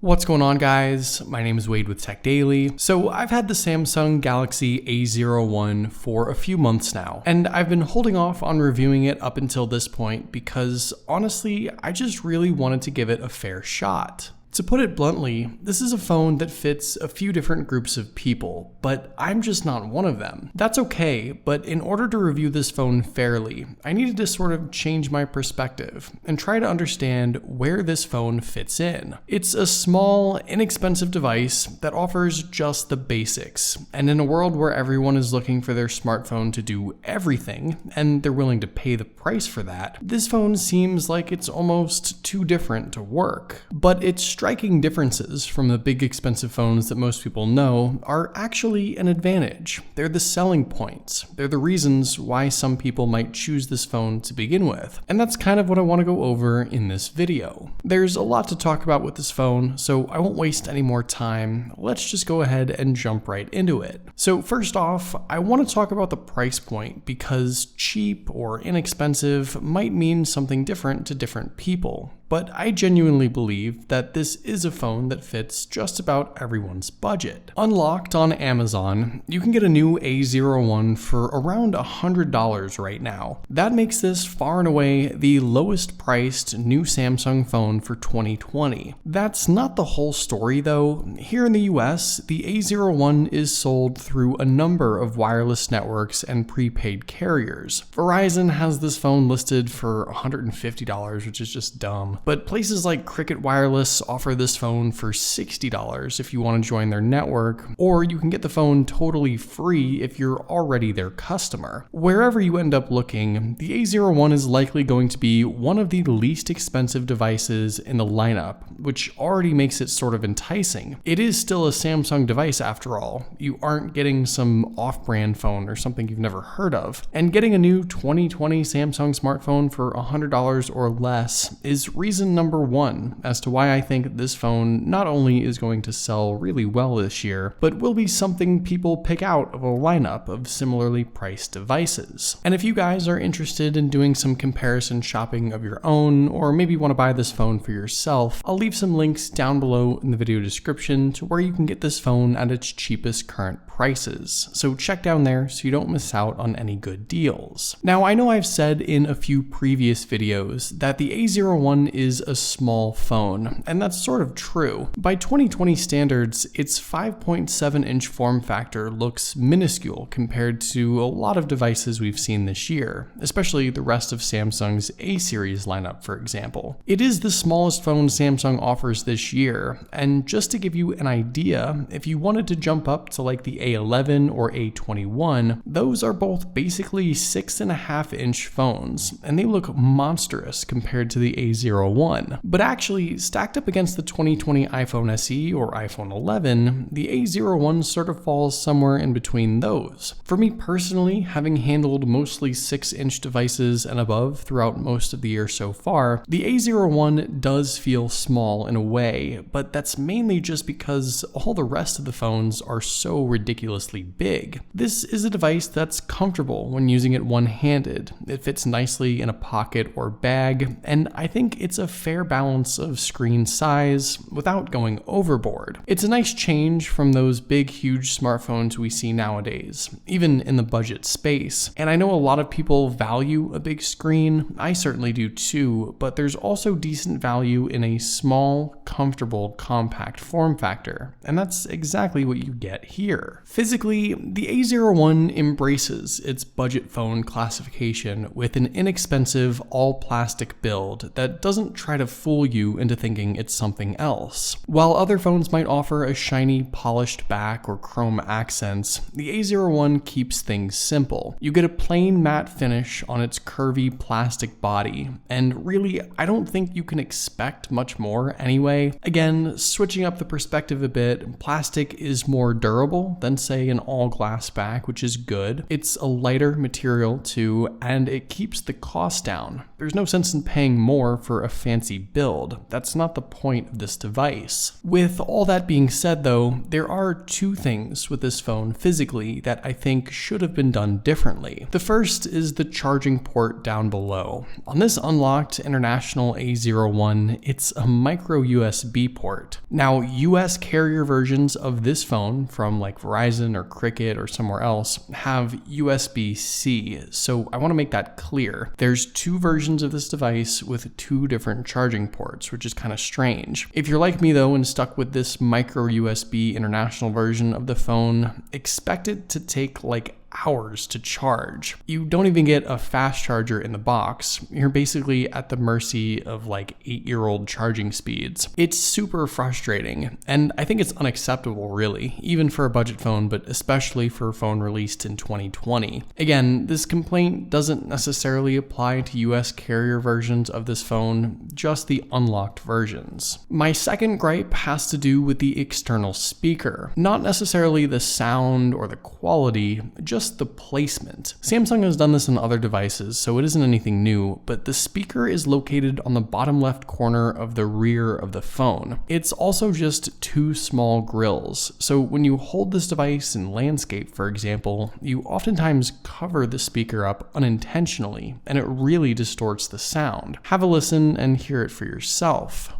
What's going on, guys? My name is Wade with TechDaily. So I've had the Samsung Galaxy A01 for a few months now, and I've been holding off on reviewing it up until this point because honestly, I just really wanted to give it a fair shot. To put it bluntly, this is a phone that fits a few different groups of people, but I'm just not one of them. That's okay, but in order to review this phone fairly, I needed to sort of change my perspective and try to understand where this phone fits in. It's a small, inexpensive device that offers just the basics, and in a world where everyone is looking for their smartphone to do everything, and they're willing to pay the price for that, this phone seems like it's almost too different to work. But it's striking differences from the big expensive phones that most people know are actually an advantage. They're the selling points. They're the reasons why some people might choose this phone to begin with. And that's kind of what I want to go over in this video. There's a lot to talk about with this phone, so I won't waste any more time. Let's just go ahead and jump right into it. So first off, I want to talk about the price point because cheap or inexpensive might mean something different to different people. But I genuinely believe that this is a phone that fits just about everyone's budget. Unlocked on Amazon, you can get a new A01 for around $100 right now. That makes this far and away the lowest priced new Samsung phone for 2020. That's not the whole story though. Here in the US, the A01 is sold through a number of wireless networks and prepaid carriers. Verizon has this phone listed for $150, which is just dumb. But places like Cricket Wireless offer this phone for $60 if you want to join their network, or you can get the phone totally free if you're already their customer. Wherever you end up looking, the A01 is likely going to be one of the least expensive devices in the lineup, which already makes it sort of enticing. It is still a Samsung device after all. You aren't getting some off-brand phone or something you've never heard of. And getting a new 2020 Samsung smartphone for $100 or less is reason number one as to why I think this phone not only is going to sell really well this year, but will be something people pick out of a lineup of similarly priced devices. And if you guys are interested in doing some comparison shopping of your own, or maybe want to buy this phone for yourself, I'll leave some links down below in the video description to where you can get this phone at its cheapest current prices. So check down there so you don't miss out on any good deals. Now, I know I've said in a few previous videos that the A01 is a small phone, and that's sort of true. By 2020 standards, its 5.7-inch form factor looks minuscule compared to a lot of devices we've seen this year, especially the rest of Samsung's A-series lineup, for example. It is the smallest phone Samsung offers this year, and just to give you an idea, if you wanted to jump up to like the A11 or A21, those are both basically 6.5-inch phones, and they look monstrous compared to the A01. But actually, stacked up against the 2020 iPhone SE or iPhone 11, the A01 sort of falls somewhere in between those. For me personally, having handled mostly 6-inch devices and above throughout most of the year so far, the A01 does feel small in a way, but that's mainly just because all the rest of the phones are so ridiculously big. This is a device that's comfortable when using it one-handed. It fits nicely in a pocket or bag, and I think it's a fair balance of screen size without going overboard. It's a nice change from those big, huge smartphones we see nowadays, even in the budget space. And I know a lot of people value a big screen. I certainly do too, but there's also decent value in a small, comfortable, compact form factor. And that's exactly what you get here. Physically, the A01 embraces its budget phone classification with an inexpensive, all-plastic build that doesn't try to fool you into thinking it's something else. While other phones might offer a shiny, polished back or chrome accents, the A01 keeps things simple. You get a plain matte finish on its curvy plastic body, and really, I don't think you can expect much more anyway. Again, switching up the perspective a bit, plastic is more durable than, say, an all-glass back, which is good. It's a lighter material too, and it keeps the cost down. There's no sense in paying more for a fancy build. That's not the point of this device. With all that being said though, there are two things with this phone physically that I think should have been done differently. The first is the charging port down below. On this unlocked international A01, it's a micro USB port. Now, US carrier versions of this phone from like Verizon or Cricket or somewhere else have USB-C, so I want to make that clear. There's two versions of this device with two different charging ports, which is kind of strange. If you're like me though and stuck with this micro USB international version of the phone, expect it to take like hours to charge. You don't even get a fast charger in the box. You're basically at the mercy of like 8-year-old charging speeds. It's super frustrating, and I think it's unacceptable really, even for a budget phone, but especially for a phone released in 2020. Again, this complaint doesn't necessarily apply to US carrier versions of this phone, just the unlocked versions. My second gripe has to do with the external speaker. Not necessarily the sound or the quality, just the placement. Samsung has done this on other devices, so it isn't anything new, but the speaker is located on the bottom left corner of the rear of the phone. It's also just two small grills, so when you hold this device in landscape, for example, you oftentimes cover the speaker up unintentionally, and it really distorts the sound. Have a listen and hear it for yourself.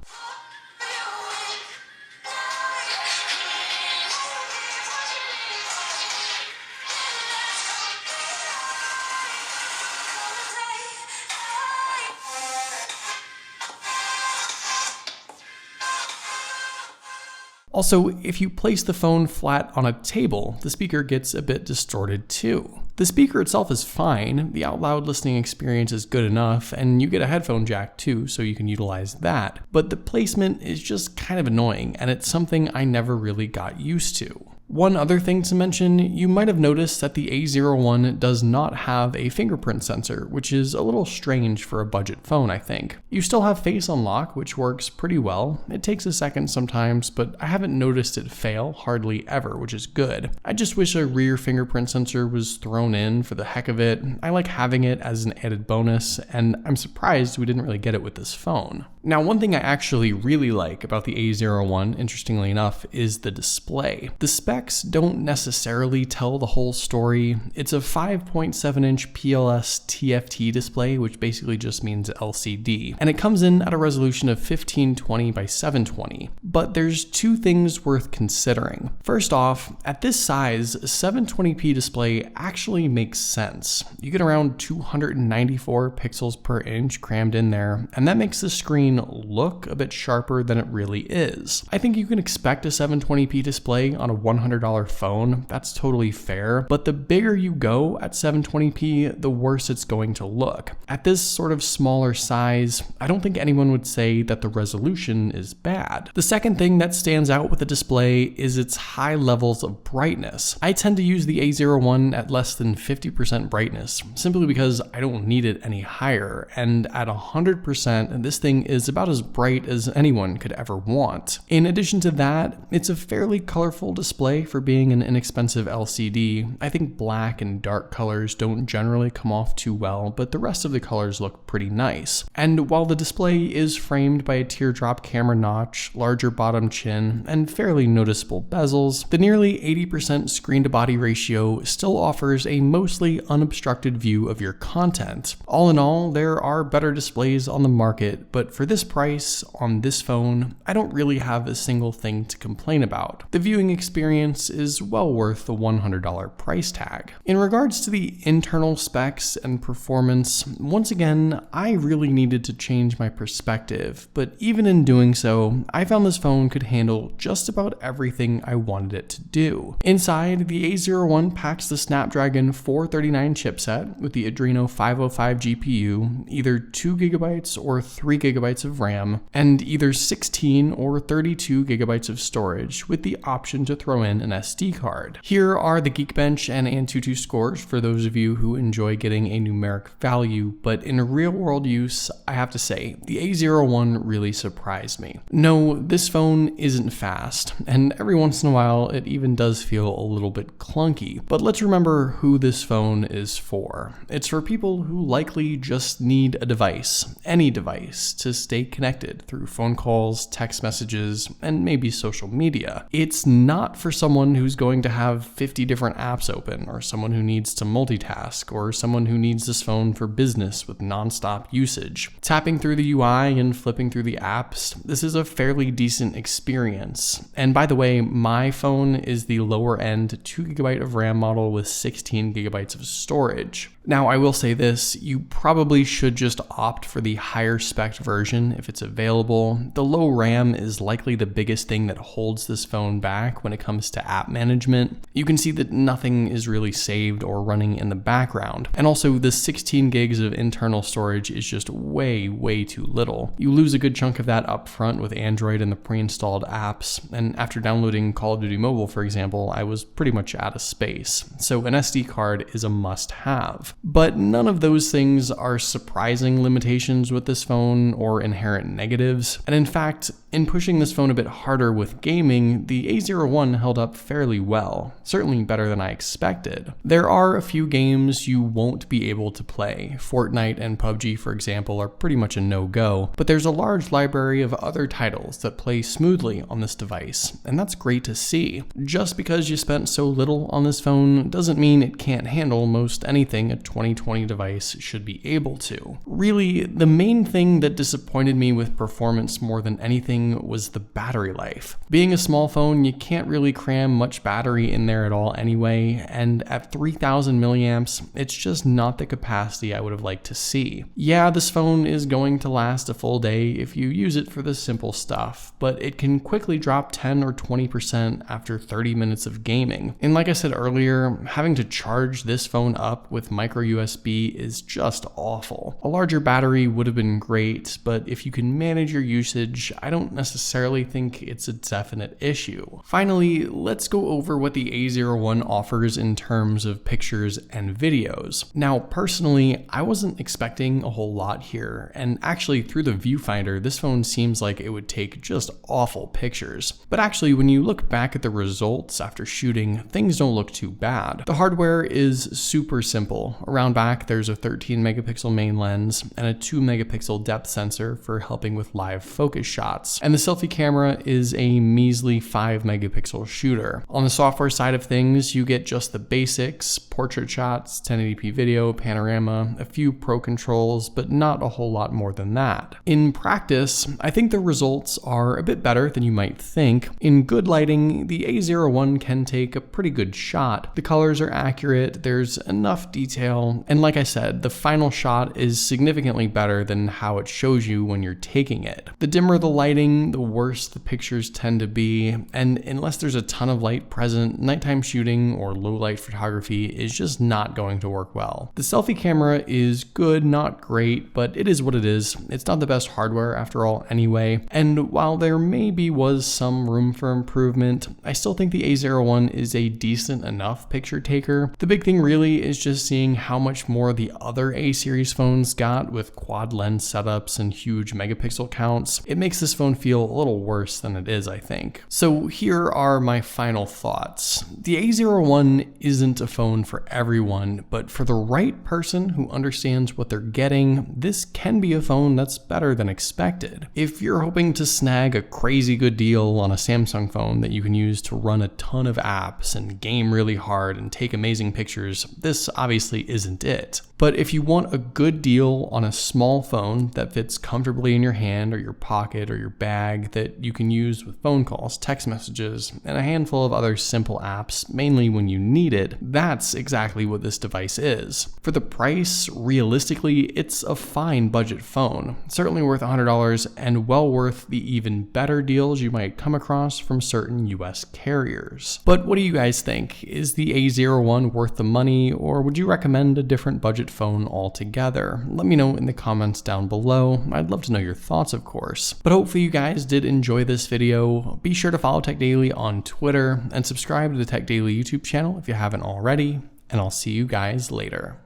Also, if you place the phone flat on a table, the speaker gets a bit distorted too. The speaker itself is fine, the out loud listening experience is good enough, and you get a headphone jack too, so you can utilize that. But the placement is just kind of annoying, and it's something I never really got used to. One other thing to mention, you might have noticed that the A01 does not have a fingerprint sensor, which is a little strange for a budget phone, I think. You still have face unlock, which works pretty well. It takes a second sometimes, but I haven't noticed it fail hardly ever, which is good. I just wish a rear fingerprint sensor was thrown in for the heck of it. I like having it as an added bonus, and I'm surprised we didn't really get it with this phone. Now, one thing I actually really like about the A01, interestingly enough, is the display. The specs don't necessarily tell the whole story. It's a 5.7-inch PLS TFT display, which basically just means LCD, and it comes in at a resolution of 1520 by 720. But there's two things worth considering. First off, at this size, a 720p display actually makes sense. You get around 294 pixels per inch crammed in there, and that makes the screen look a bit sharper than it really is. I think you can expect a 720p display on a $100 phone, that's totally fair, but the bigger you go at 720p, the worse it's going to look. At this sort of smaller size, I don't think anyone would say that the resolution is bad. The second thing that stands out with the display is its high levels of brightness. I tend to use the A01 at less than 50% brightness, simply because I don't need it any higher, and at 100%, this thing is about as bright as anyone could ever want. In addition to that, it's a fairly colorful display for being an inexpensive LCD. I think black and dark colors don't generally come off too well, but the rest of the colors look pretty nice. And while the display is framed by a teardrop camera notch, larger bottom chin, and fairly noticeable bezels, the nearly 80% screen-to-body ratio still offers a mostly unobstructed view of your content. All in all, there are better displays on the market, but for this price, on this phone, I don't really have a single thing to complain about. The viewing experience is well worth the $100 price tag. In regards to the internal specs and performance, once again, I really needed to change my perspective, but even in doing so, I found this phone could handle just about everything I wanted it to do. Inside, the A01 packs the Snapdragon 439 chipset with the Adreno 505 GPU, either 2GB or 3GB of RAM, and either 16 or 32GB of storage, with the option to throw in in an SD card. Here are the Geekbench and Antutu scores for those of you who enjoy getting a numeric value, but in real world use, I have to say, the A01 really surprised me. No, this phone isn't fast, and every once in a while it even does feel a little bit clunky, but let's remember who this phone is for. It's for people who likely just need a device, any device, to stay connected through phone calls, text messages, and maybe social media. It's not for someone who's going to have 50 different apps open, or someone who needs to multitask, or someone who needs this phone for business with nonstop usage. Tapping through the UI and flipping through the apps, this is a fairly decent experience. And by the way, my phone is the lower end 2GB of RAM model with 16GB of storage. Now, I will say this, you probably should just opt for the higher spec version if it's available. The low RAM is likely the biggest thing that holds this phone back when it comes to app management. You can see that nothing is really saved or running in the background. And also, the 16 gigs of internal storage is just way too little. You lose a good chunk of that up front with Android and the pre-installed apps, and after downloading Call of Duty Mobile, for example, I was pretty much out of space. So an SD card is a must-have. But none of those things are surprising limitations with this phone or inherent negatives. And in fact, in pushing this phone a bit harder with gaming, the A01 held up fairly well, certainly better than I expected. There are a few games you won't be able to play. Fortnite and PUBG, for example, are pretty much a no-go, but there's a large library of other titles that play smoothly on this device, and that's great to see. Just because you spent so little on this phone doesn't mean it can't handle most anything a 2020 device should be able to. Really, the main thing that disappointed me with performance more than anything was the battery life. Being a small phone, you can't really cram much battery in there at all anyway, and at 3000 milliamps, it's just not the capacity I would have liked to see. Yeah, this phone is going to last a full day if you use it for the simple stuff, but it can quickly drop 10 or 20% after 30 minutes of gaming. And like I said earlier, having to charge this phone up with micro USB is just awful. A larger battery would have been great, but if you can manage your usage, I don't necessarily think it's a definite issue. Finally, let's go over what the A01 offers in terms of pictures and videos. Now, personally, I wasn't expecting a whole lot here, and actually through the viewfinder, this phone seems like it would take just awful pictures. But actually, when you look back at the results after shooting, things don't look too bad. The hardware is super simple. Around back, there's a 13 megapixel main lens and a 2 megapixel depth sensor for helping with live focus shots. And the selfie camera is a measly 5 megapixel shooter. On the software side of things, you get just the basics, portrait shots, 1080p video, panorama, a few pro controls, but not a whole lot more than that. In practice, I think the results are a bit better than you might think. In good lighting, the A01 can take a pretty good shot. The colors are accurate, there's enough detail, and like I said, the final shot is significantly better than how it shows you when you're taking it. The dimmer the lighting, the worse the pictures tend to be, and unless there's a ton of light present, nighttime shooting or low light photography is just not going to work well. The selfie camera is good, not great, but it is what it is. It's not the best hardware after all anyway, and while there maybe was some room for improvement, I still think the A01 is a decent enough picture taker. The big thing really is just seeing how much more the other A-series phones got with quad lens setups and huge megapixel counts. It makes this phone feel a little worse than it is, I think. So here are my final thoughts. The A01 isn't a phone for everyone, but for the right person who understands what they're getting, this can be a phone that's better than expected. If you're hoping to snag a crazy good deal on a Samsung phone that you can use to run a ton of apps and game really hard and take amazing pictures, this obviously isn't it. But if you want a good deal on a small phone that fits comfortably in your hand or your pocket or your bag that you can use with phone calls, text messages, and a handful of other simple apps, mainly when you need it, that's exactly what this device is. For the price, realistically, it's a fine budget phone. Certainly worth $100 and well worth the even better deals you might come across from certain US carriers. But what do you guys think? Is the A01 worth the money, or would you recommend a different budget phone altogether? Let me know in the comments down below. I'd love to know your thoughts, of course. But hopefully you guys did enjoy this video. Be sure to follow TechDaily on Twitter and subscribe to the TechDaily YouTube channel if you haven't already, and I'll see you guys later.